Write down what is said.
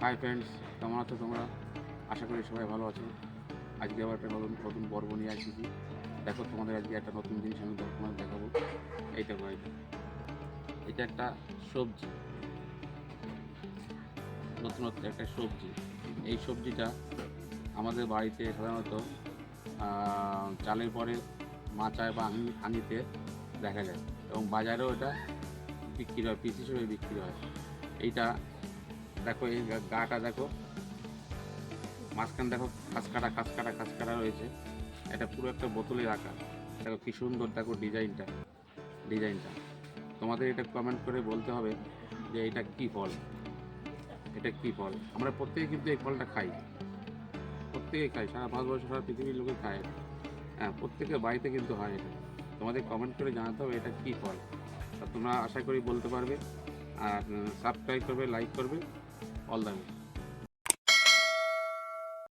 Hi friends, কেমন আছো তোমরা? আশা করি সবাই ভালো আছো। আজকে আবার একটা নতুন পর্ব নিয়ে আসছি। দেখো, তোমাদের আজকে একটা নতুন জিনিস আমি তোমাদের দেখাবো। এইটা ভাই, এটা একটা সবজি, নতুনত্ব একটা সবজি। এই সবজিটা আমাদের বাড়িতে সাধারণত চালের পরে মাচায় বা হাঁড়িতে দেখা যায়, এবং বাজারেও এটা বিক্রি হয়, পিস হিসেবে বিক্রি হয়। এইটা দেখো, এই গাটা দেখো, মাঝখানে দেখো খাঁজ কাটা রয়েছে। এটা পুরো একটা বোতলে রাখা। দেখো কী সুন্দর, দেখো ডিজাইনটা। তোমাদের এটা কমেন্ট করে বলতে হবে যে এটা কী ফল, এটা কী ফল। আমরা প্রত্যেকে কিন্তু এই ফলটা খাই, প্রত্যেকেই খাই, সারা ভারতবর্ষ সারা পৃথিবীর লোকে খায় এটা। হ্যাঁ, প্রত্যেকের বাড়িতে কিন্তু হয় এটা। তোমাদের কমেন্ট করে জানাতে হবে এটা কী ফল। তা তোমরা আশা করি বলতে পারবে। আর সাবস্ক্রাইব করবে, লাইক করবে। All the best.